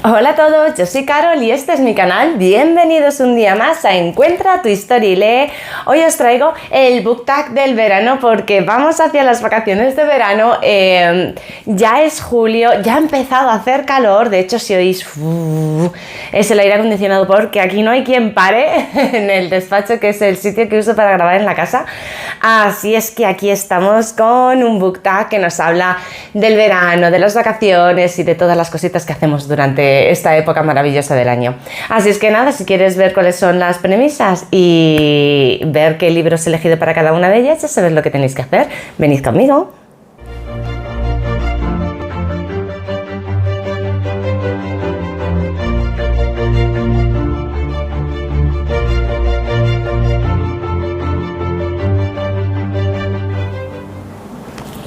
Hola a todos, yo soy Carol y este es mi canal. Bienvenidos un día más a Encuentra tu historia y lee. Hoy os traigo el book tag del verano porque vamos hacia las vacaciones de verano. Ya es julio, ya ha empezado a hacer calor. De hecho, si oís es el aire acondicionado porque aquí no hay quien pare en el despacho, que es el sitio que uso para grabar en la casa. Así es que aquí estamos con un book tag que nos habla del verano, de las vacaciones y de todas las cositas que hacemos durante esta época maravillosa del año. Así es que nada, si quieres ver cuáles son las premisas y ver qué libros he elegido para cada una de ellas, ya sabes lo que tenéis que hacer. Venid conmigo.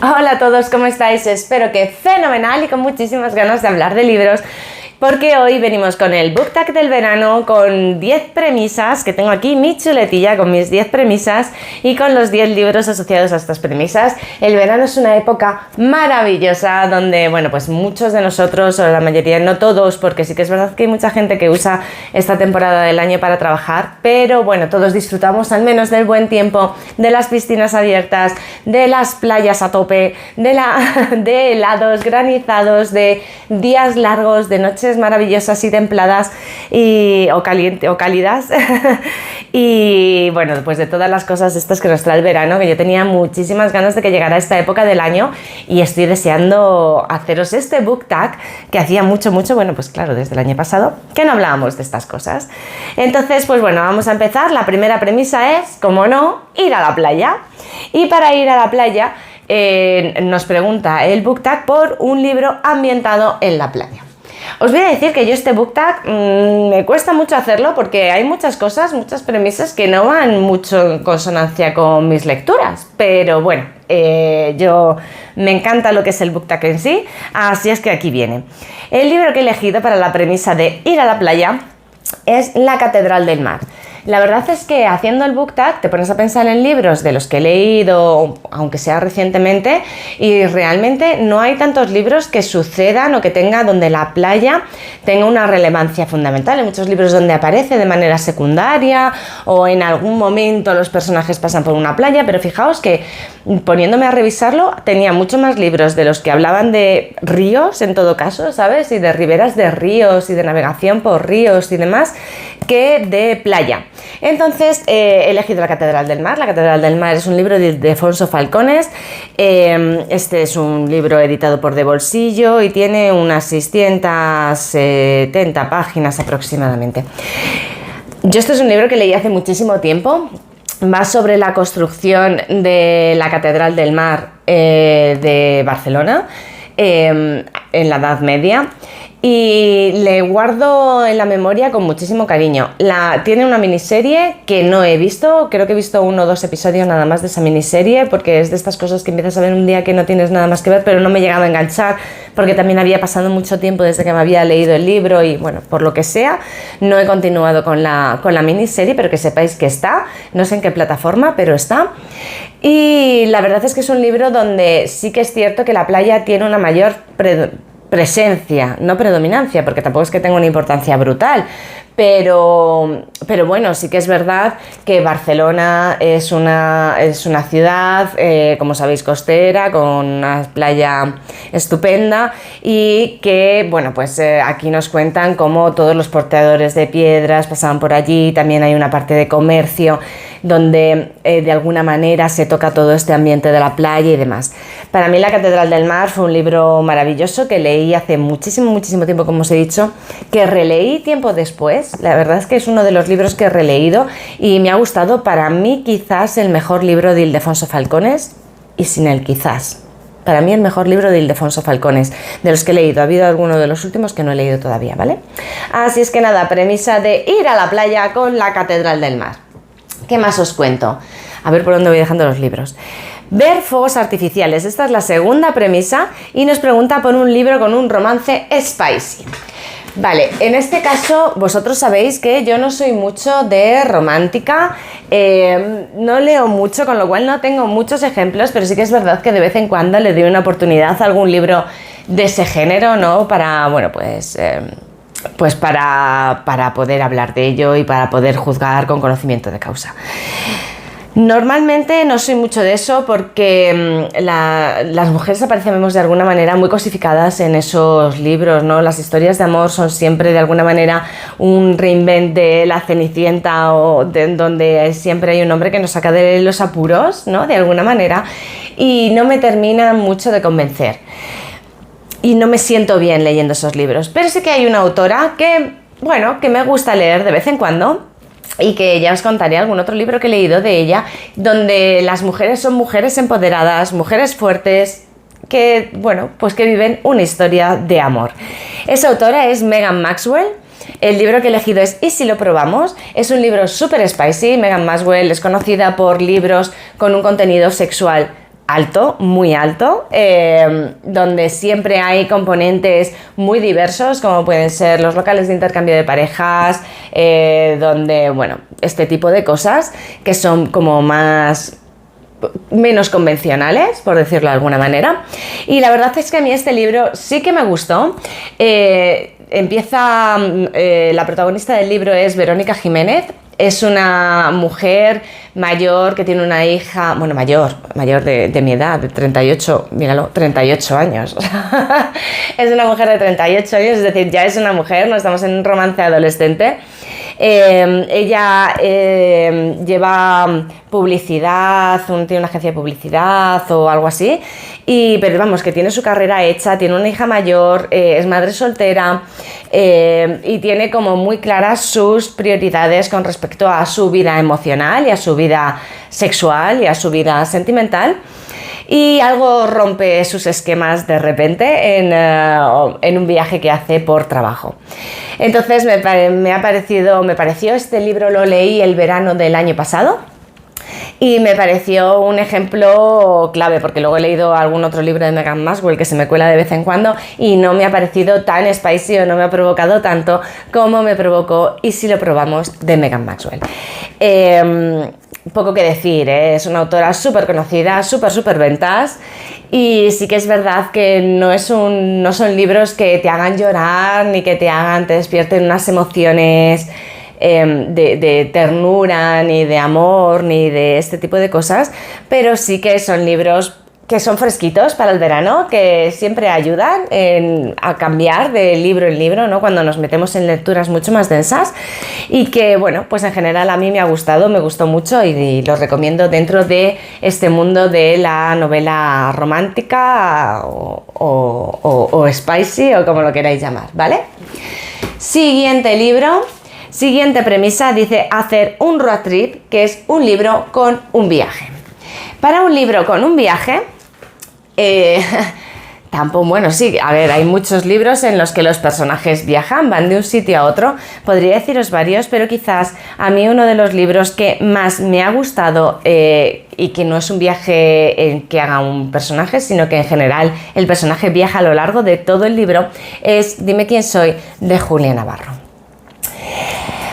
Hola a todos, ¿cómo estáis? Espero que fenomenal y con muchísimas ganas de hablar de libros, porque hoy venimos con el book tag del verano, con 10 premisas, que tengo aquí mi chuletilla con mis 10 premisas y con los 10 libros asociados a estas premisas. El verano es una época maravillosa donde, bueno, pues muchos de nosotros, o la mayoría, no todos, porque sí que es verdad que hay mucha gente que usa esta temporada del año para trabajar, pero bueno, todos disfrutamos al menos del buen tiempo, de las piscinas abiertas, de las playas a tope, de helados, granizados, de días largos, de noches maravillosas y templadas o cálidas y bueno, pues de todas las cosas estas que nos trae el verano, que yo tenía muchísimas ganas de que llegara esta época del año y estoy deseando haceros este book tag que hacía mucho, bueno, pues claro, desde el año pasado que no hablábamos de estas cosas. Entonces, pues bueno, vamos a empezar. La primera premisa es, como no, ir a la playa. Y para ir a la playa nos pregunta el book tag por un libro ambientado en la playa. Os voy a decir que yo este book tag me cuesta mucho hacerlo porque hay muchas cosas, muchas premisas que no van mucho en consonancia con mis lecturas, pero bueno, yo me encanta lo que es el book tag en sí, así es que aquí viene. El libro que he elegido para la premisa de ir a la playa es La Catedral del Mar. La verdad es que haciendo el book tag te pones a pensar en libros de los que he leído, aunque sea recientemente, y realmente no hay tantos libros que sucedan o que tenga donde la playa tenga una relevancia fundamental. Hay muchos libros donde aparece de manera secundaria o en algún momento los personajes pasan por una playa, pero fijaos que poniéndome a revisarlo tenía mucho más libros de los que hablaban de ríos en todo caso, ¿sabes? Y de riberas de ríos y de navegación por ríos y demás, que de playa. Entonces he elegido La Catedral del Mar. La Catedral del Mar es un libro de Ildefonso Falcones. Este es un libro editado por De Bolsillo y tiene unas 670 páginas aproximadamente. Este es un libro que leí hace muchísimo tiempo. Va sobre la construcción de la Catedral del Mar de Barcelona en la Edad Media. Y le guardo en la memoria con muchísimo cariño. Tiene una miniserie que no he visto, creo que he visto 1 o 2 episodios nada más de esa miniserie, porque es de estas cosas que empiezas a ver un día que no tienes nada más que ver, pero no me he llegado a enganchar, porque también había pasado mucho tiempo desde que me había leído el libro y bueno, por lo que sea, no he continuado con la miniserie, pero que sepáis que está, no sé en qué plataforma, pero está. Y la verdad es que es un libro donde sí que es cierto que la playa tiene una mayor presencia, no predominancia, porque tampoco es que tenga una importancia brutal, pero bueno, sí que es verdad que Barcelona es una ciudad, como sabéis, costera, con una playa estupenda y que, bueno, pues aquí nos cuentan cómo todos los porteadores de piedras pasaban por allí. También hay una parte de comercio donde de alguna manera se toca todo este ambiente de la playa y demás. Para mí La Catedral del Mar fue un libro maravilloso que leí hace muchísimo tiempo, como os he dicho, que releí tiempo después. La verdad es que es uno de los libros que he releído y me ha gustado. Para mí quizás el mejor libro de Ildefonso Falcones, y sin el quizás. Para mí el mejor libro de Ildefonso Falcones, de los que he leído. Ha habido alguno de los últimos que no he leído todavía, ¿vale? Así es que nada, premisa de ir a la playa con La Catedral del Mar. ¿Qué más os cuento? A ver por dónde voy dejando los libros. Ver fuegos artificiales. Esta es la segunda premisa y nos pregunta por un libro con un romance spicy. Vale, en este caso vosotros sabéis que yo no soy mucho de romántica, no leo mucho, con lo cual no tengo muchos ejemplos, pero sí que es verdad que de vez en cuando le doy una oportunidad a algún libro de ese género, ¿no? Para, bueno, pues pues para poder hablar de ello y para poder juzgar con conocimiento de causa. Normalmente no soy mucho de eso porque las mujeres aparecemos de alguna manera muy cosificadas en esos libros, ¿no? Las historias de amor son siempre de alguna manera un reinvent de la Cenicienta o donde siempre hay un hombre que nos saca de los apuros, ¿no? De alguna manera, y no me termina mucho de convencer. Y no me siento bien leyendo esos libros. Pero sí que hay una autora que, bueno, que me gusta leer de vez en cuando, y que ya os contaré algún otro libro que he leído de ella, donde las mujeres son mujeres empoderadas, mujeres fuertes, que, bueno, pues que viven una historia de amor. Esa autora es Megan Maxwell. El libro que he elegido es ¿Y si lo probamos? Es un libro súper spicy. Megan Maxwell es conocida por libros con un contenido sexual alto, muy alto, donde siempre hay componentes muy diversos, como pueden ser los locales de intercambio de parejas, donde, bueno, este tipo de cosas que son como menos convencionales, por decirlo de alguna manera. Y la verdad es que a mí este libro sí que me gustó. La protagonista del libro es Verónica Jiménez. Es una mujer mayor que tiene una hija, bueno, mayor de mi edad, de 38, míralo, 38 años. Es una mujer de 38 años, es decir, ya es una mujer, no estamos en un romance adolescente. Ella lleva publicidad, tiene una agencia de publicidad o algo así, pero vamos, que tiene su carrera hecha, tiene una hija mayor, es madre soltera, y tiene como muy claras sus prioridades con respecto a su vida emocional y a su vida sexual y a su vida sentimental. Y algo rompe sus esquemas de repente en un viaje que hace por trabajo. Entonces me pareció este libro, lo leí el verano del año pasado y me pareció un ejemplo clave, porque luego he leído algún otro libro de Megan Maxwell que se me cuela de vez en cuando y no me ha parecido tan spicy o no me ha provocado tanto como me provocó ¿Y si lo probamos? De Megan Maxwell. Poco que decir, ¿eh? Es una autora súper conocida, súper ventas, y sí que es verdad que no son libros que te hagan llorar ni que te despierten unas emociones de ternura, ni de amor, ni de este tipo de cosas, pero sí que son libros que son fresquitos para el verano, que siempre ayudan a cambiar de libro en libro, ¿no? Cuando nos metemos en lecturas mucho más densas, y que, bueno, pues en general a mí me gustó mucho y los recomiendo dentro de este mundo de la novela romántica o spicy o como lo queráis llamar, ¿vale? Siguiente libro. Siguiente premisa, dice hacer un road trip, que es un libro con un viaje. Para un libro con un viaje, tampoco, bueno, sí, a ver, hay muchos libros en los que los personajes viajan, van de un sitio a otro. Podría deciros varios, pero quizás a mí uno de los libros que más me ha gustado y que no es un viaje que haga un personaje, sino que en general el personaje viaja a lo largo de todo el libro, es Dime quién soy, de Julia Navarro.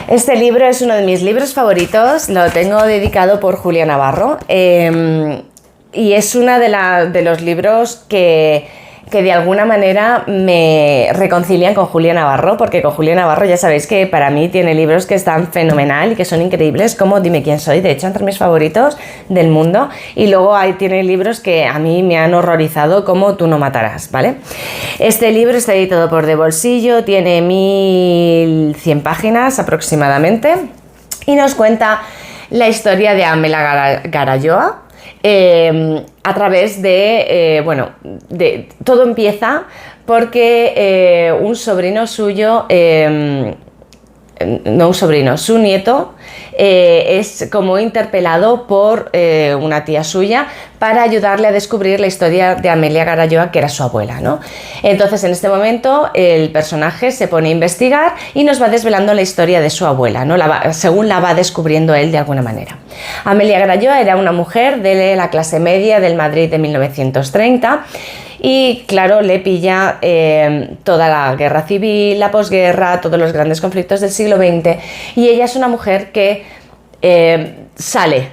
Este libro es uno de mis libros favoritos, lo tengo dedicado por Julia Navarro, y es uno de los libros que de alguna manera me reconcilian con Julia Navarro, porque con Julia Navarro ya sabéis que para mí tiene libros que están fenomenal y que son increíbles, como Dime quién soy, de hecho entre mis favoritos del mundo, y luego tiene libros que a mí me han horrorizado, como Tú no matarás, ¿vale? Este libro está editado por De Bolsillo, tiene 1100 páginas aproximadamente y nos cuenta la historia de Amelia Garayoa, a través de, todo empieza porque un sobrino suyo, su nieto, es como interpelado por una tía suya para ayudarle a descubrir la historia de Amelia Garayoa, que era su abuela, ¿no? Entonces, en este momento, el personaje se pone a investigar y nos va desvelando la historia de su abuela, ¿no? Según la va descubriendo él de alguna manera. Amelia Garayoa era una mujer de la clase media del Madrid de 1930, y claro, le pilla toda la guerra civil, la posguerra, todos los grandes conflictos del siglo XX, y ella es una mujer que sale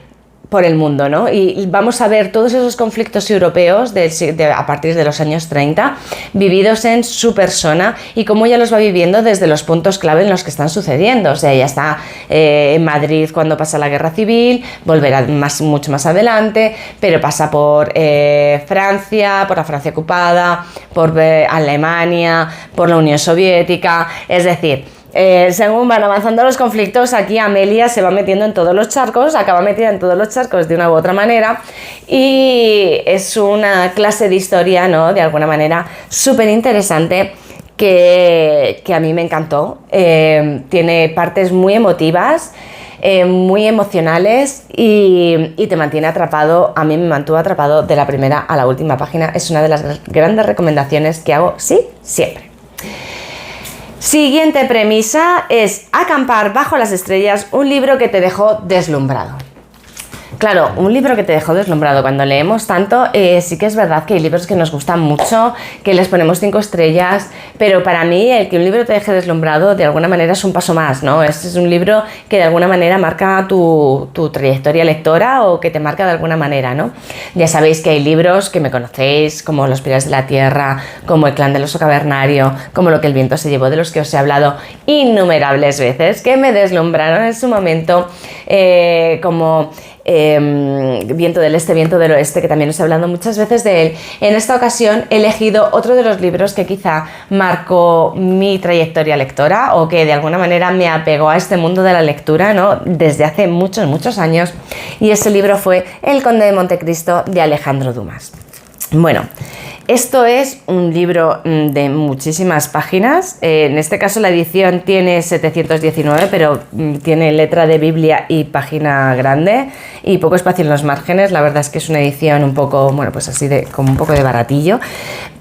por el mundo, ¿no? Y vamos a ver todos esos conflictos europeos a partir de los años 30 vividos en su persona y cómo ella los va viviendo desde los puntos clave en los que están sucediendo. O sea, ella está en Madrid cuando pasa la guerra civil, volverá mucho más adelante, pero pasa por Francia, por la Francia ocupada, por Alemania, por la Unión Soviética, es decir, según van avanzando los conflictos, aquí Amelia se va metiendo en todos los charcos, acaba metida en todos los charcos de una u otra manera, y es una clase de historia, ¿no?, de alguna manera súper interesante que a mí me encantó. Tiene partes muy emotivas, muy emocionales y te mantiene atrapado. A mí me mantuvo atrapado de la primera a la última página. Es una de las grandes recomendaciones que hago, sí, siempre. Siguiente premisa es Acampar bajo las estrellas, un libro que te dejó deslumbrado. Claro, un libro que te dejó deslumbrado. Cuando leemos tanto, sí que es verdad que hay libros que nos gustan mucho, que les ponemos 5 estrellas, pero para mí el que un libro te deje deslumbrado de alguna manera es un paso más, ¿no? Este es un libro que de alguna manera marca tu trayectoria lectora o que te marca de alguna manera, ¿no? Ya sabéis que hay libros que me conocéis, como Los pilares de la tierra, como El clan del oso cavernario, como Lo que el viento se llevó, de los que os he hablado innumerables veces, que me deslumbraron en su momento, como Viento del Este, Viento del Oeste, que también os he hablado muchas veces de él. En esta ocasión he elegido otro de los libros que quizá marcó mi trayectoria lectora o que de alguna manera me apegó a este mundo de la lectura, ¿no?, desde hace muchos años, y ese libro fue El Conde de Montecristo, de Alejandro Dumas. Bueno, esto es un libro de muchísimas páginas. En este caso la edición tiene 719, pero tiene letra de Biblia y página grande y poco espacio en los márgenes. La verdad es que es una edición un poco, bueno, pues así como un poco de baratillo.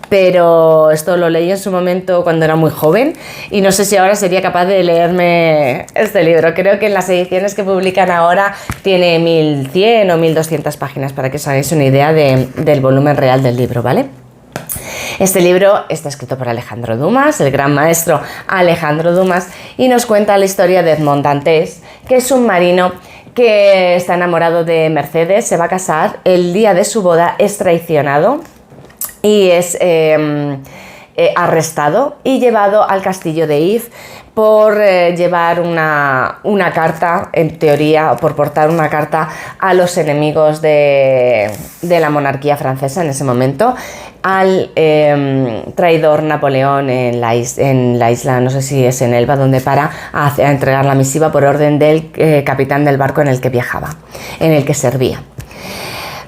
Pero esto lo leí en su momento cuando era muy joven y no sé si ahora sería capaz de leerme este libro. Creo que en las ediciones que publican ahora tiene 1100 o 1200 páginas, para que os hagáis una idea del volumen real del libro, ¿vale? Este libro está escrito por Alejandro Dumas, el gran maestro Alejandro Dumas, y nos cuenta la historia de Edmond Dantes, que es un marino que está enamorado de Mercedes, se va a casar, el día de su boda es traicionado y es arrestado y llevado al castillo de If por llevar una carta, en teoría, o por portar una carta a los enemigos de la monarquía francesa en ese momento, al traidor Napoleón en la isla, no sé si es en Elba, donde para a entregar la misiva por orden del capitán del barco en el que viajaba, en el que servía.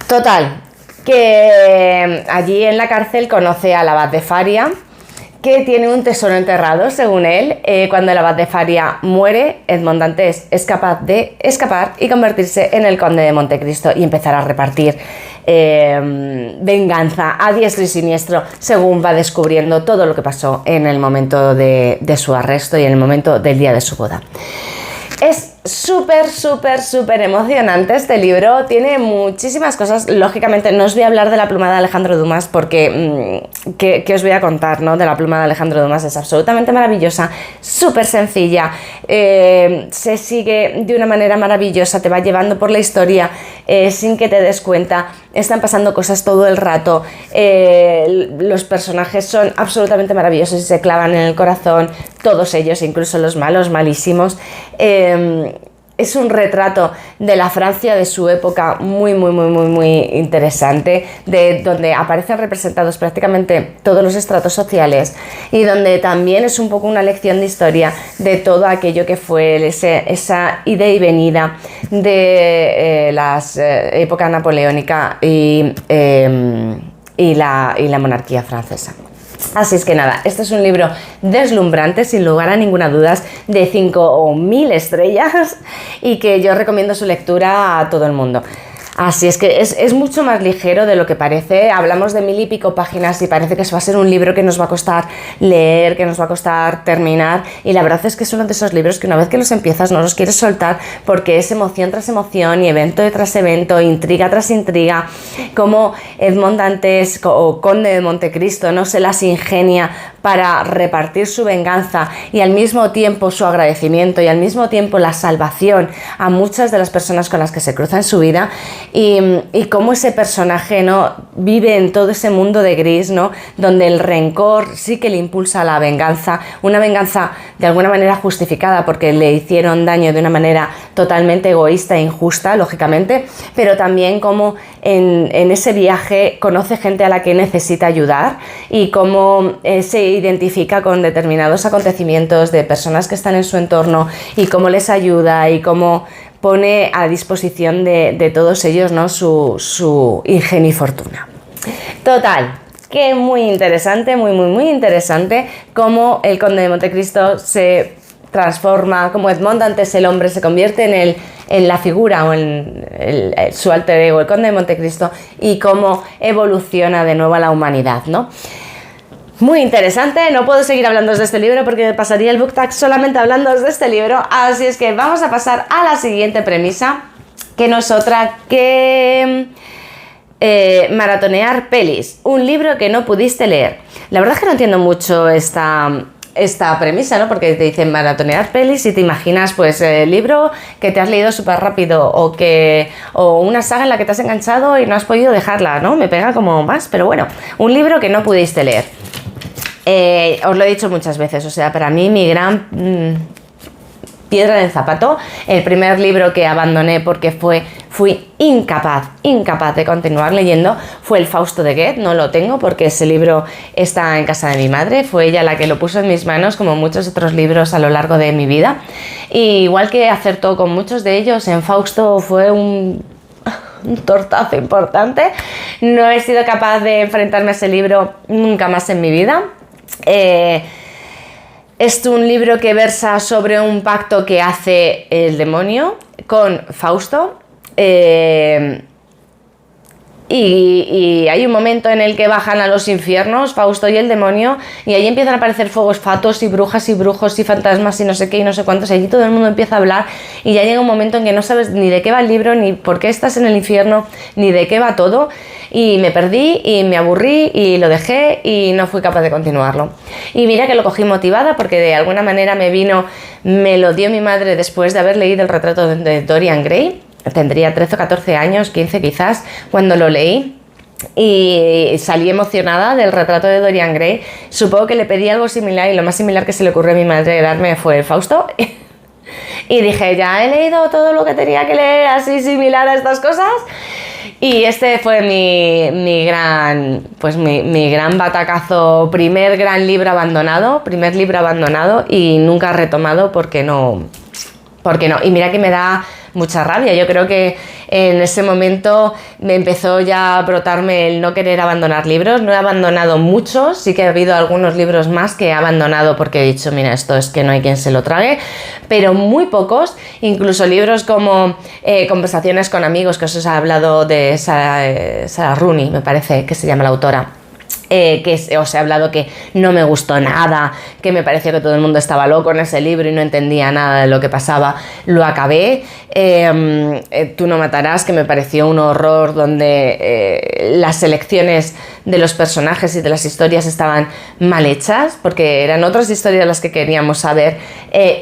Total, que allí en la cárcel conoce al abad de Faria, que tiene un tesoro enterrado, según él. Cuando el abad de Faria muere, Edmond Dantes es capaz de escapar y convertirse en el conde de Montecristo y empezar a repartir venganza a diestro y siniestro, según va descubriendo todo lo que pasó en el momento de su arresto y en el momento del día de su boda. Es súper emocionante este libro, tiene muchísimas cosas. Lógicamente no os voy a hablar de La pluma de Alejandro Dumas porque ¿qué os voy a contar, ¿no? De La pluma de Alejandro Dumas. Es absolutamente maravillosa, súper sencilla, se sigue de una manera maravillosa, te va llevando por la historia sin que te des cuenta. Están pasando cosas todo el rato, los personajes son absolutamente maravillosos y se clavan en el corazón, todos ellos, incluso los malos, malísimos. Es un retrato de la Francia de su época muy interesante, de donde aparecen representados prácticamente todos los estratos sociales y donde también es un poco una lección de historia de todo aquello que fue esa ida y venida de la época napoleónica y la monarquía francesa. Así es que nada, este es un libro deslumbrante, sin lugar a ninguna duda, de 5 o 1000 estrellas y que yo recomiendo su lectura a todo el mundo. Así es que es mucho más ligero de lo que parece. Hablamos de 1000 y pico páginas y parece que va a ser un libro que nos va a costar leer, que nos va a costar terminar, y la verdad es que es uno de esos libros que una vez que los empiezas no los quieres soltar porque es emoción tras emoción y evento tras evento, intriga tras intriga, como Edmond Dantes o Conde de Montecristo no se las ingenia para repartir su venganza y al mismo tiempo su agradecimiento y al mismo tiempo la salvación a muchas de las personas con las que se cruza en su vida, y cómo ese personaje, ¿no?, vive en todo ese mundo de gris, ¿no?, donde el rencor sí que le impulsa a la venganza, una venganza de alguna manera justificada porque le hicieron daño de una manera totalmente egoísta e injusta, lógicamente, pero también como en ese viaje conoce gente a la que necesita ayudar y cómo se identifica con determinados acontecimientos de personas que están en su entorno y cómo les ayuda y cómo pone a disposición de todos ellos, ¿no?, su ingenio y fortuna. Total, que muy interesante, muy interesante cómo el Conde de Montecristo se transforma, como Edmond Dantes el hombre se convierte en la figura o en su alter ego, el Conde de Montecristo, y cómo evoluciona de nuevo a la humanidad, ¿no? Muy interesante, no puedo seguir hablando de este libro porque me pasaría el book tag solamente hablando de este libro, así es que vamos a pasar a la siguiente premisa, que no es otra que maratonear pelis, un libro que no pudiste leer. La verdad es que no entiendo mucho esta premisa, ¿no? Porque te dicen maratonear pelis y te imaginas pues el libro que te has leído súper rápido o una saga en la que te has enganchado y no has podido dejarla, ¿no? Me pega como más, pero bueno, un libro que no pudiste leer. Os lo he dicho muchas veces, o sea, para mí mi gran piedra del zapato, el primer libro que abandoné porque fui incapaz de continuar leyendo, fue el Fausto de Goethe. No lo tengo porque ese libro está en casa de mi madre, fue ella la que lo puso en mis manos, como muchos otros libros a lo largo de mi vida, y igual que acertó con muchos de ellos, en Fausto fue un tortazo importante. No he sido capaz de enfrentarme a ese libro nunca más en mi vida. Es un libro que versa sobre un pacto que hace el demonio con Fausto, y hay un momento en el que bajan a los infiernos Fausto y el demonio, y ahí empiezan a aparecer fuegos fatos y brujas y brujos y fantasmas y no sé qué y no sé cuántos, y allí todo el mundo empieza a hablar y ya llega un momento en que no sabes ni de qué va el libro, ni por qué estás en el infierno, ni de qué va todo, y me perdí y me aburrí y lo dejé y no fui capaz de continuarlo. Y mira que lo cogí motivada porque de alguna manera me lo dio mi madre después de haber leído el retrato de Dorian Gray. Tendría 13 o 14 años, 15 quizás, cuando lo leí, y salí emocionada del retrato de Dorian Gray. Supongo que le pedí algo similar y lo más similar que se le ocurrió a mi madre darme fue el Fausto. Y dije, ya he leído todo lo que tenía que leer así similar a estas cosas. Y este fue mi gran batacazo, primer libro abandonado y nunca retomado porque no. Y mira que me da mucha rabia. Yo creo que en ese momento me empezó ya a brotarme el no querer abandonar libros. No he abandonado muchos, sí que ha habido algunos libros más que he abandonado porque he dicho, mira, esto es que no hay quien se lo trague, pero muy pocos, incluso libros como Conversaciones con amigos, que os he hablado de Sarah Rooney, me parece que se llama la autora. Que os he hablado que no me gustó nada, que me pareció que todo el mundo estaba loco en ese libro y no entendía nada de lo que pasaba. Lo acabé. Tú no matarás, que me pareció un horror, donde las selecciones de los personajes y de las historias estaban mal hechas porque eran otras historias las que queríamos saber,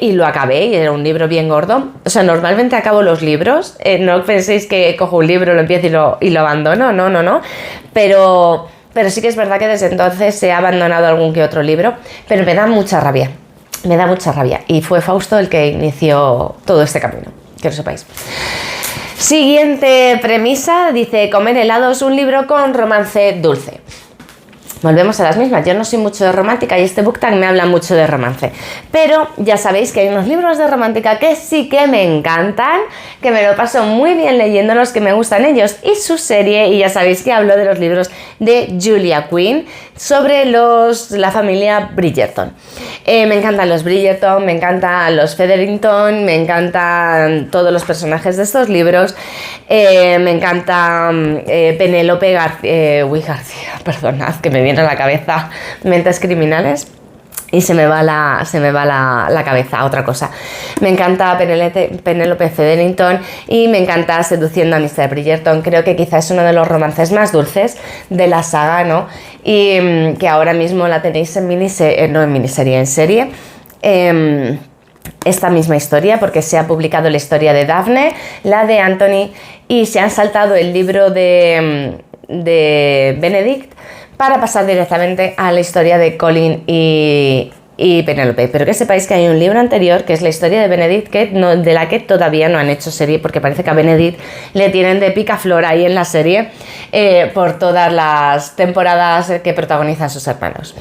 y lo acabé y era un libro bien gordo. O sea, normalmente acabo los libros, no penséis que cojo un libro, lo empiezo y lo abandono, no, pero sí que es verdad que desde entonces he abandonado algún que otro libro, pero me da mucha rabia, y fue Fausto el que inició todo este camino, que lo sepáis. Siguiente premisa, dice, comer helados, un libro con romance dulce. Volvemos a las mismas, yo no soy mucho de romántica y este book tag me habla mucho de romance, pero ya sabéis que hay unos libros de romántica que sí que me encantan, que me lo paso muy bien leyéndolos, que me gustan ellos y su serie, y ya sabéis que hablo de los libros de Julia Quinn sobre la familia Bridgerton. Me encantan los Bridgerton, me encantan los Featherington, me encantan todos los personajes de estos libros, me encanta Penélope García, perdonad que me viene a la cabeza Mentes Criminales. y se me va la cabeza a otra cosa. Me encanta Penélope Featherington y me encanta Seduciendo a Mr. Bridgerton. Creo que quizás es uno de los romances más dulces de la saga, ¿no? Y que ahora mismo la tenéis en en serie. Esta misma historia, porque se ha publicado la historia de Daphne, la de Anthony, y se han saltado el libro de Benedict para pasar directamente a la historia de Colin y Penélope. Pero que sepáis que hay un libro anterior, que es la historia de Benedict, de la que todavía no han hecho serie, porque parece que a Benedict le tienen de picaflor ahí en la serie por todas las temporadas que protagonizan sus hermanos.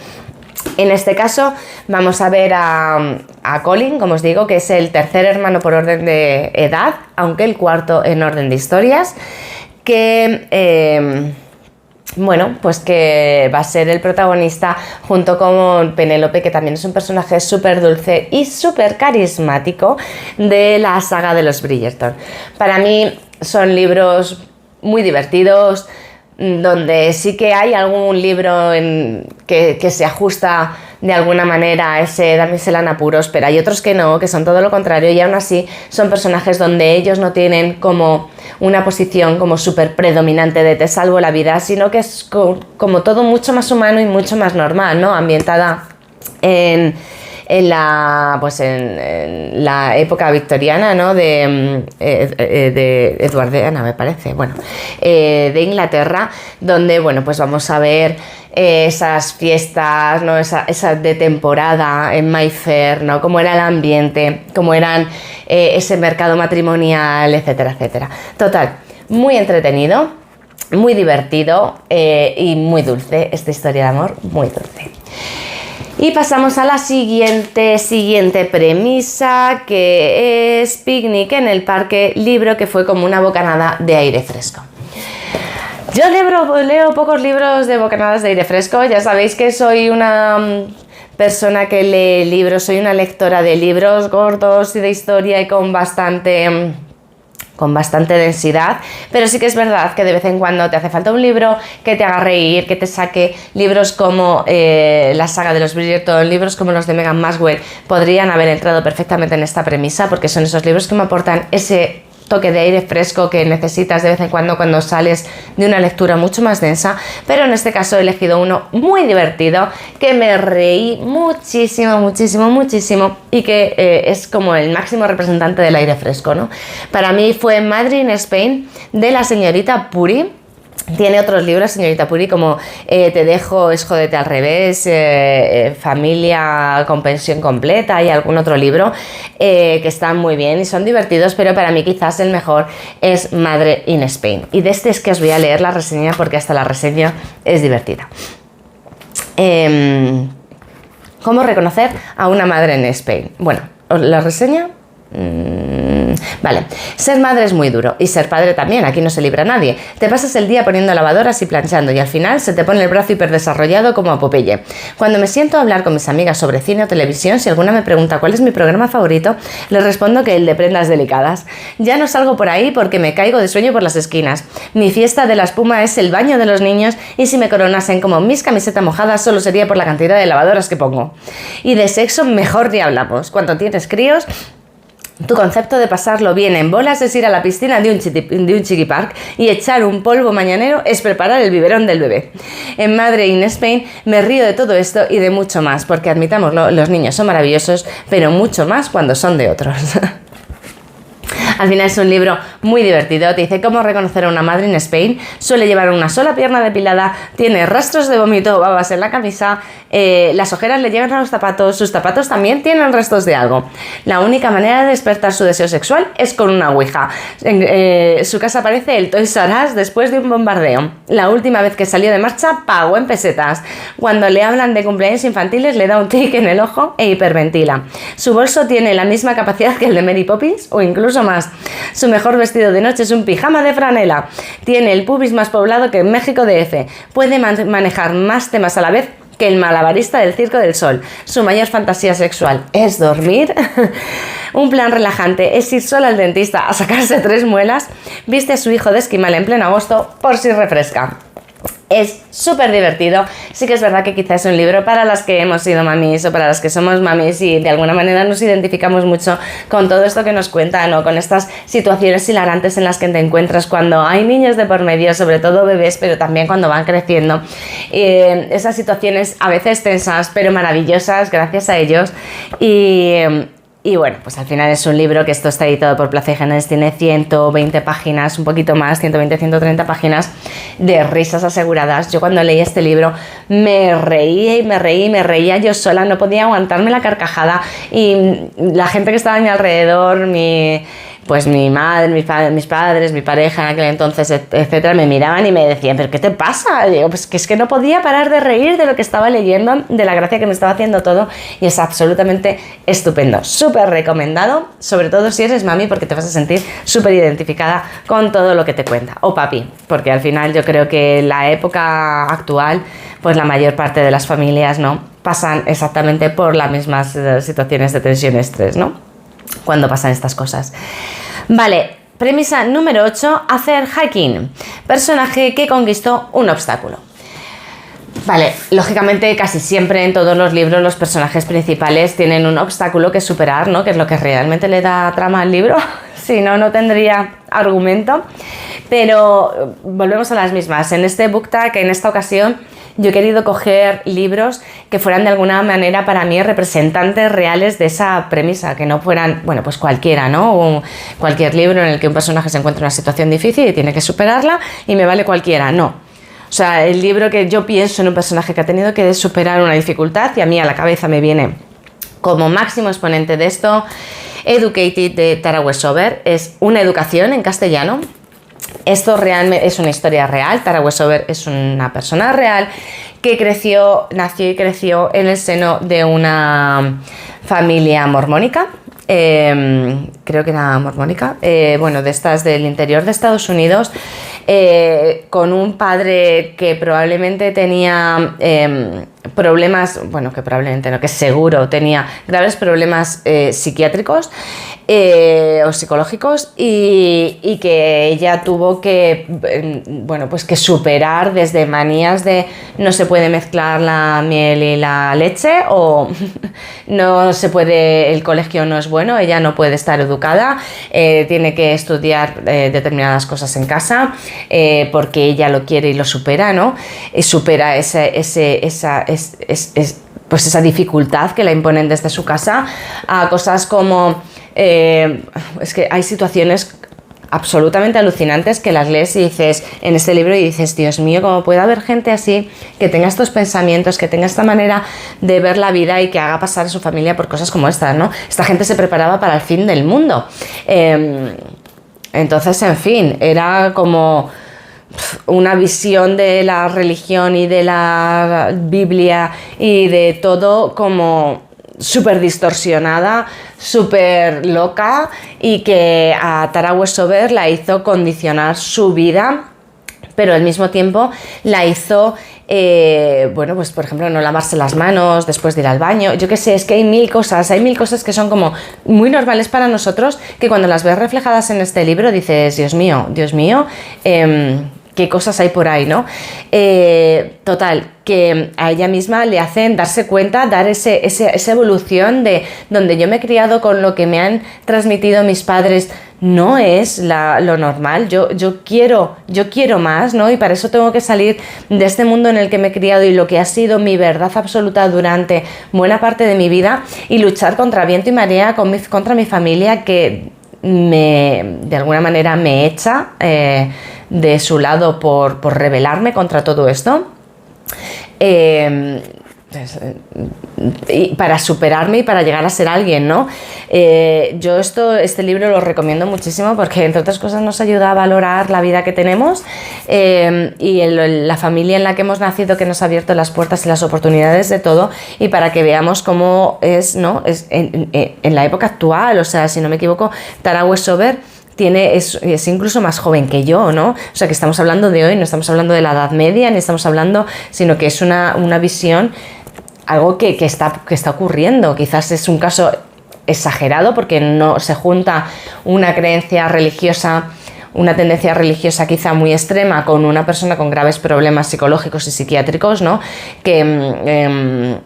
En este caso vamos a ver a Colin, como os digo, que es el tercer hermano por orden de edad, aunque el cuarto en orden de historias, que pues que va a ser el protagonista junto con Penélope, que también es un personaje súper dulce y súper carismático de la saga de los Bridgerton. Para mí son libros muy divertidos, donde sí que hay algún libro que se ajusta de alguna manera a ese damisela en apuros, pero hay otros que no, que son todo lo contrario, y aún así son personajes donde ellos no tienen como una posición como súper predominante de te salvo la vida, sino que es como todo mucho más humano y mucho más normal, ¿no? Ambientada en la época victoriana, ¿no? de Eduardiana, me parece, de Inglaterra, donde pues vamos a ver esas fiestas, ¿no? esa de temporada en Mayfair, ¿no? Cómo era el ambiente, cómo eran ese mercado matrimonial, etcétera, etcétera. Total, muy entretenido, muy divertido y muy dulce, esta historia de amor, muy dulce. Y pasamos a la siguiente premisa, que es Picnic en el Parque, libro que fue como una bocanada de aire fresco. Yo leo pocos libros de bocanadas de aire fresco, ya sabéis que soy una persona que lee libros, soy una lectora de libros gordos y de historia y con bastante densidad, pero sí que es verdad que de vez en cuando te hace falta un libro que te haga reír, que te saque. Libros como la saga de los Bridgerton, libros como los de Meghan Maxwell podrían haber entrado perfectamente en esta premisa, porque son esos libros que me aportan ese toque de aire fresco que necesitas de vez en cuando sales de una lectura mucho más densa, pero en este caso he elegido uno muy divertido, que me reí muchísimo, muchísimo, muchísimo, y que es como el máximo representante del aire fresco, ¿no? Para mí fue Murder in Spain, de la señorita Puri. Tiene otros libros, señorita Puri, como Te dejo, es Jódete al revés, Familia con pensión completa, y algún otro libro que están muy bien y son divertidos, pero para mí quizás el mejor es Murder in Spain. Y de este es que os voy a leer la reseña, porque hasta la reseña es divertida. ¿Cómo reconocer a una madre en Spain? Bueno, la reseña... Vale, ser madre es muy duro, y ser padre también, aquí no se libra nadie. Te pasas el día poniendo lavadoras y planchando, y al final se te pone el brazo hiperdesarrollado como a Popeye. Cuando me siento a hablar con mis amigas sobre cine o televisión, si alguna me pregunta cuál es mi programa favorito, les respondo que el de prendas delicadas. Ya no salgo por ahí porque me caigo de sueño por las esquinas. Mi fiesta de la espuma es el baño de los niños, y si me coronasen como Miss Camiseta Mojada solo sería por la cantidad de lavadoras que pongo. Y de sexo mejor ni hablamos. Cuando tienes críos, tu concepto de pasarlo bien en bolas es ir a la piscina de un chiqui park, y echar un polvo mañanero es preparar el biberón del bebé. En Murder in Spain me río de todo esto y de mucho más, porque admitámoslo, los niños son maravillosos, pero mucho más cuando son de otros. Al final es un libro muy divertido, te dice cómo reconocer a una madre en Spain, suele llevar una sola pierna depilada, tiene rastros de vómito o babas en la camisa, las ojeras le llegan a los zapatos, sus zapatos también tienen restos de algo. La única manera de despertar su deseo sexual es con una ouija. Su casa parece el Toys R Us después de un bombardeo. La última vez que salió de marcha pagó en pesetas. Cuando le hablan de cumpleaños infantiles le da un tic en el ojo e hiperventila. Su bolso tiene la misma capacidad que el de Mary Poppins o incluso más. Su mejor vestido de noche es un pijama de franela. Tiene el pubis más poblado que en México DF. Puede manejar más temas a la vez que el malabarista del Circo del Sol. Su mayor fantasía sexual es dormir. Un plan relajante es ir sola al dentista a sacarse 3 muelas. Viste a su hijo de esquimal en pleno agosto por si refresca. Es súper divertido. Sí que es verdad que quizás es un libro para las que hemos sido mamis o para las que somos mamis y de alguna manera nos identificamos mucho con todo esto que nos cuentan o con estas situaciones hilarantes en las que te encuentras cuando hay niños de por medio, sobre todo bebés, pero también cuando van creciendo. Esas situaciones a veces tensas, pero maravillosas gracias a ellos. Y bueno, pues al final es un libro que esto está editado por Plaza y Géneres, tiene 120 páginas, un poquito más, 120, 130 páginas de risas aseguradas. Yo cuando leí este libro me reía y me reía y me reía yo sola, no podía aguantarme la carcajada y la gente que estaba a mi alrededor, pues mi madre, mis padres, mi pareja en aquel entonces, etcétera, me miraban y me decían, ¿pero qué te pasa? Y digo, pues que es que no podía parar de reír de lo que estaba leyendo, de la gracia que me estaba haciendo todo, y es absolutamente estupendo. Súper recomendado, sobre todo si eres mami, porque te vas a sentir súper identificada con todo lo que te cuenta. O papi, porque al final yo creo que en la época actual, pues la mayor parte de las familias, ¿no?, pasan exactamente por las mismas situaciones de tensión y estrés, ¿no?, cuando pasan estas cosas. Vale, premisa número 8, hacer hiking. Personaje que conquistó un obstáculo. Vale, lógicamente casi siempre en todos los libros los personajes principales tienen un obstáculo que superar, ¿no?, que es lo que realmente le da trama al libro. Si no, no tendría argumento. Pero volvemos a las mismas. En este book tag, en esta ocasión, yo he querido coger libros que fueran de alguna manera para mí representantes reales de esa premisa, que no fueran, bueno, pues cualquiera, ¿no? Cualquier libro en el que un personaje se encuentra en una situación difícil y tiene que superarla y me vale cualquiera, no. O sea, el libro que yo pienso en un personaje que ha tenido que superar una dificultad y a mí a la cabeza me viene como máximo exponente de esto, Educated de Tara Westover, es una educación en castellano. Esto realmente es una historia real. Tara Westover es una persona real que nació y creció en el seno de una familia mormónica. Creo que era mormónica, bueno, de estas del interior de Estados Unidos, con un padre que probablemente tenía problemas, bueno, que probablemente no, que seguro tenía graves problemas psiquiátricos o psicológicos y que ella tuvo que, bueno, pues que superar desde manías de no se puede mezclar la miel y la leche o no se puede, el colegio no es bueno, ella no puede estar educada, tiene que estudiar determinadas cosas en casa porque ella lo quiere y lo supera, ¿no? Y supera pues esa dificultad que la imponen desde su casa a cosas como es que hay situaciones absolutamente alucinantes que las lees y dices en este libro y dices, Dios mío, ¿cómo puede haber gente así que tenga estos pensamientos, que tenga esta manera de ver la vida y que haga pasar a su familia por cosas como estas, ¿no? Esta gente se preparaba para el fin del mundo. Entonces, en fin, era como una visión de la religión y de la Biblia y de todo como súper distorsionada, súper loca y que a Tara Westover la hizo condicionar su vida, pero al mismo tiempo la hizo, bueno, pues por ejemplo no lavarse las manos después de ir al baño, yo qué sé, es que hay mil cosas que son como muy normales para nosotros que cuando las ves reflejadas en este libro dices, Dios mío, qué cosas hay por ahí, ¿no? Total, que a ella misma le hacen darse cuenta, dar esa evolución de donde yo me he criado con lo que me han transmitido mis padres, no es lo normal, yo quiero más, ¿no? Y para eso tengo que salir de este mundo en el que me he criado y lo que ha sido mi verdad absoluta durante buena parte de mi vida y luchar contra viento y marea contra mi familia que de alguna manera me echa de su lado por rebelarme contra todo esto. Y para superarme y para llegar a ser alguien, ¿no? Yo este libro lo recomiendo muchísimo porque entre otras cosas nos ayuda a valorar la vida que tenemos y la familia en la que hemos nacido, que nos ha abierto las puertas y las oportunidades de todo, y para que veamos cómo es, ¿no? Es en la época actual, o sea, si no me equivoco, Tara Westover es incluso más joven que yo, ¿no? O sea, que estamos hablando de hoy, no estamos hablando de la Edad Media, ni estamos hablando, sino que es una visión, algo que está ocurriendo. Quizás es un caso exagerado porque no se junta una creencia religiosa, una tendencia religiosa quizá muy extrema con una persona con graves problemas psicológicos y psiquiátricos, ¿no? Que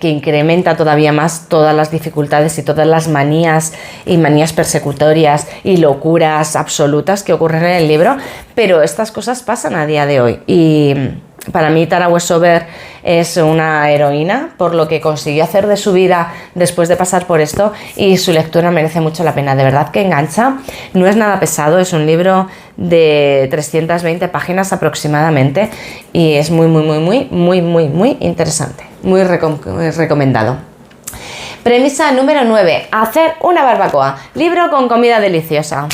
incrementa todavía más todas las dificultades y todas las manías y manías persecutorias y locuras absolutas que ocurren en el libro, pero estas cosas pasan a día de hoy y para mí Tara Westover es una heroína por lo que consiguió hacer de su vida después de pasar por esto, y su lectura merece mucho la pena, de verdad que engancha, no es nada pesado, es un libro de 320 páginas aproximadamente y es muy interesante, muy recomendado. Premisa número 9, hacer una barbacoa, libro con comida deliciosa.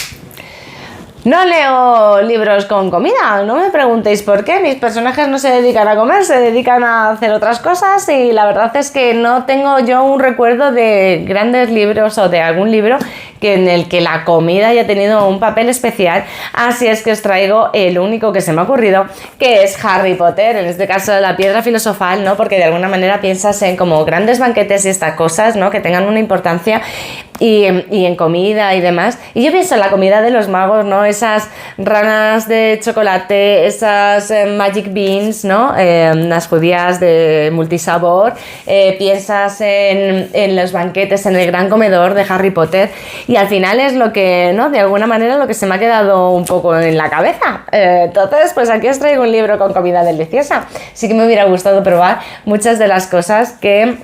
No leo libros con comida, no me preguntéis por qué, mis personajes no se dedican a comer, se dedican a hacer otras cosas y la verdad es que no tengo yo un recuerdo de grandes libros o de algún libro en el que la comida haya tenido un papel especial, así es que os traigo el único que se me ha ocurrido, que es Harry Potter, en este caso la piedra filosofal, ¿no? Porque de alguna manera piensas en como grandes banquetes y estas cosas, ¿no? Que tengan una importancia y en comida y demás, y yo pienso en la comida de los magos, ¿no? Esas ranas de chocolate, esas magic beans, ¿no? Las judías de multisabor, piensas en los banquetes, en el gran comedor de Harry Potter, y al final es lo que, ¿no? De alguna manera lo que se me ha quedado un poco en la cabeza. Entonces, pues aquí os traigo un libro con comida deliciosa. Sí que me hubiera gustado probar muchas de las cosas que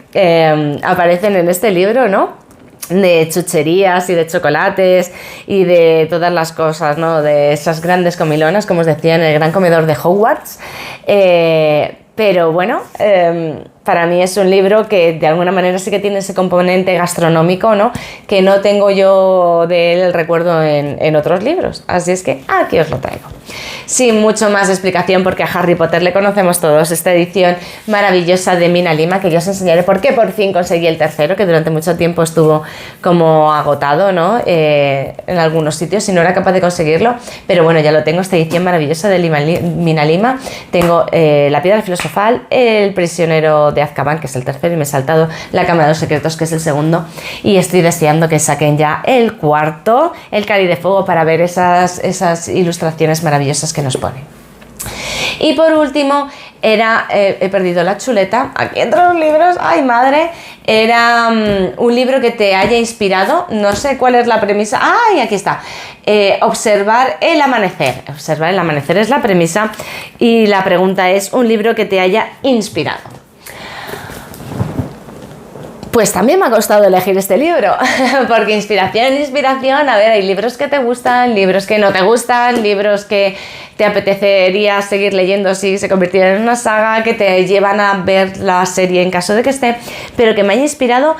aparecen en este libro, ¿no? De chucherías y de chocolates y de todas las cosas, ¿no? De esas grandes comilonas, como os decía, en el gran comedor de Hogwarts. Pero bueno, para mí es un libro que de alguna manera sí que tiene ese componente gastronómico, ¿no? Que no tengo yo de él el recuerdo en otros libros. Así es que aquí os lo traigo. Sin mucho más explicación, porque a Harry Potter le conocemos todos, esta edición maravillosa de Mina Lima, que yo os enseñaré por qué por fin conseguí el tercero, que durante mucho tiempo estuvo como agotado, ¿no? En algunos sitios y no era capaz de conseguirlo, pero bueno, ya lo tengo, esta edición maravillosa de Mina Lima. Tengo La piedra filosofal, El prisionero de Azkaban, que es el tercero, y me he saltado La cámara de los secretos, que es el segundo, y estoy deseando que saquen ya el cuarto, El cáliz de fuego, para ver esas ilustraciones maravillosas que nos pone. Y por último era, he perdido la chuleta, aquí entre los libros, ay madre, era un libro que te haya inspirado, no sé cuál es la premisa, ay, aquí está, observar el amanecer es la premisa, y la pregunta es un libro que te haya inspirado. Pues también me ha costado elegir este libro, porque inspiración, a ver, hay libros que te gustan, libros que no te gustan, libros que te apetecería seguir leyendo si se convirtieran en una saga, que te llevan a ver la serie en caso de que esté, pero que me haya inspirado,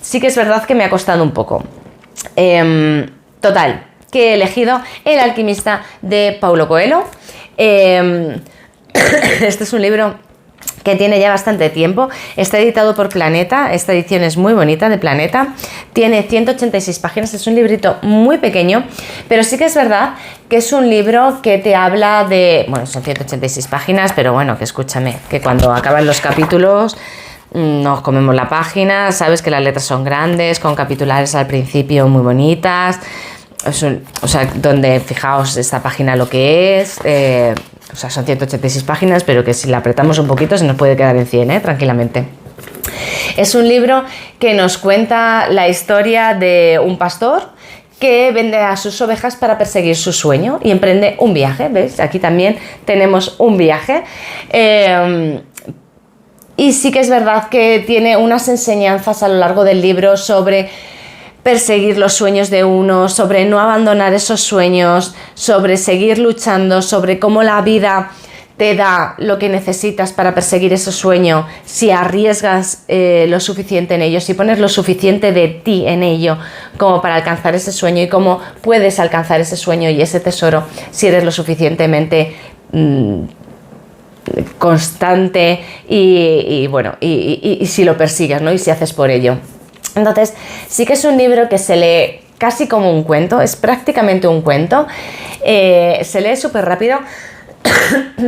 sí que es verdad que me ha costado un poco. Total, que he elegido El alquimista de Paulo Coelho. Este es un libro que tiene ya bastante tiempo, está editado por Planeta, esta edición es muy bonita, de Planeta, tiene 186 páginas, es un librito muy pequeño, pero sí que es verdad que es un libro que te habla de, bueno, son 186 páginas, pero bueno, que escúchame, que cuando acaban los capítulos nos comemos la página, sabes que las letras son grandes, con capitulares al principio muy bonitas, donde fijaos esta página lo que es, son 186 páginas, pero que si la apretamos un poquito se nos puede quedar en 100, tranquilamente. Es un libro que nos cuenta la historia de un pastor que vende a sus ovejas para perseguir su sueño y emprende un viaje, ¿ves? Aquí también tenemos un viaje. Y sí que es verdad que tiene unas enseñanzas a lo largo del libro sobre perseguir los sueños de uno, sobre no abandonar esos sueños, sobre seguir luchando, sobre cómo la vida te da lo que necesitas para perseguir ese sueño, si arriesgas lo suficiente en ello, si pones lo suficiente de ti en ello como para alcanzar ese sueño, y cómo puedes alcanzar ese sueño y ese tesoro si eres lo suficientemente constante y si lo persigues, ¿no? Y si haces por ello. Entonces, sí que es un libro que se lee casi como un cuento, es prácticamente un cuento, se lee súper rápido,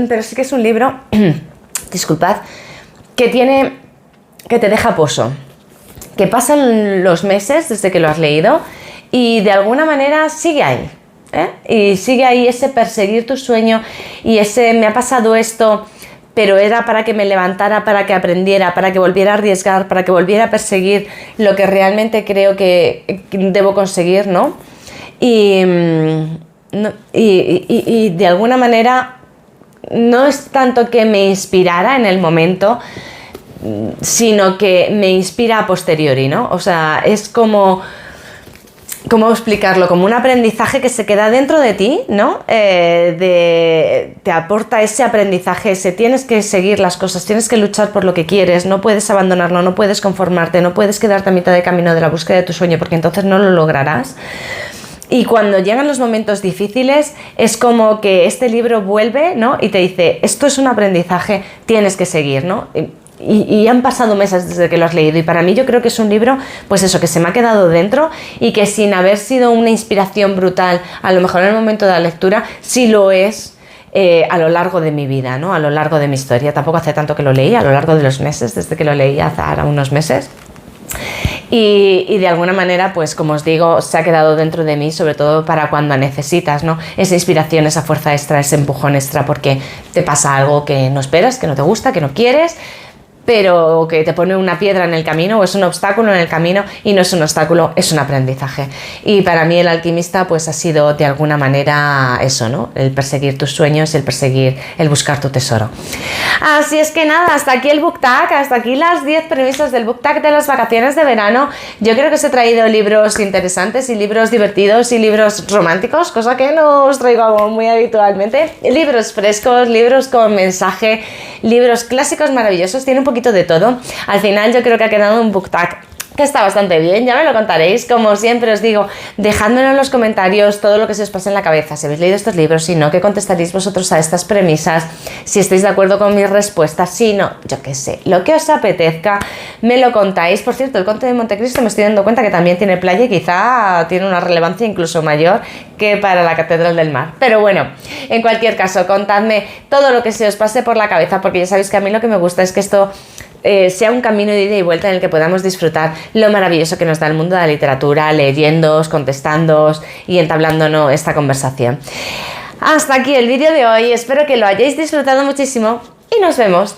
pero sí que es un libro, disculpad, que te deja poso, que pasan los meses desde que lo has leído y de alguna manera sigue ahí, y sigue ahí ese perseguir tu sueño y ese me ha pasado esto, pero era para que me levantara, para que aprendiera, para que volviera a arriesgar, para que volviera a perseguir lo que realmente creo que debo conseguir, ¿no? Y de alguna manera no es tanto que me inspirara en el momento, sino que me inspira a posteriori, ¿no? O sea, es como... ¿Cómo explicarlo? Como un aprendizaje que se queda dentro de ti, ¿no? Te aporta ese aprendizaje, tienes que seguir las cosas, tienes que luchar por lo que quieres, no puedes abandonarlo, no puedes conformarte, no puedes quedarte a mitad de camino de la búsqueda de tu sueño porque entonces no lo lograrás. Y cuando llegan los momentos difíciles es como que este libro vuelve, ¿no? Y te dice, esto es un aprendizaje, tienes que seguir, ¿no? Y han pasado meses desde que lo has leído y para mí yo creo que es un libro, pues eso, que se me ha quedado dentro y que sin haber sido una inspiración brutal, a lo mejor en el momento de la lectura, sí lo es a lo largo de mi vida, ¿no? A lo largo de mi historia. Tampoco hace tanto que lo leí, a lo largo de los meses, desde que lo leí hace ahora unos meses. Y de alguna manera, pues como os digo, se ha quedado dentro de mí, sobre todo para cuando necesitas, ¿no? Esa inspiración, esa fuerza extra, ese empujón extra, porque te pasa algo que no esperas, que no te gusta, que no quieres, pero que te pone una piedra en el camino o es un obstáculo en el camino y no es un obstáculo, es un aprendizaje. Y para mí El alquimista pues ha sido de alguna manera eso, ¿no? El perseguir tus sueños, el buscar tu tesoro. Así es que nada, hasta aquí el book tag, hasta aquí las 10 premisas del book tag de las vacaciones de verano. Yo creo que os he traído libros interesantes y libros divertidos y libros románticos, cosa que no os traigo muy habitualmente. Libros frescos, libros con mensaje, libros clásicos maravillosos, tiene un poquito de todo. Al final yo creo que ha quedado un book tag que está bastante bien, ya me lo contaréis. Como siempre os digo, dejádmelo en los comentarios todo lo que se os pase en la cabeza, si habéis leído estos libros, si no, qué contestaréis vosotros a estas premisas, si estáis de acuerdo con mis respuestas, si no, yo qué sé, lo que os apetezca, me lo contáis. Por cierto, el Conde de Montecristo me estoy dando cuenta que también tiene playa y quizá tiene una relevancia incluso mayor que para la Catedral del Mar, pero bueno, en cualquier caso, contadme todo lo que se os pase por la cabeza, porque ya sabéis que a mí lo que me gusta es que esto sea un camino de ida y vuelta en el que podamos disfrutar lo maravilloso que nos da el mundo de la literatura, leyéndoos, contestándoos y entablándonos esta conversación. Hasta aquí el vídeo de hoy, espero que lo hayáis disfrutado muchísimo y nos vemos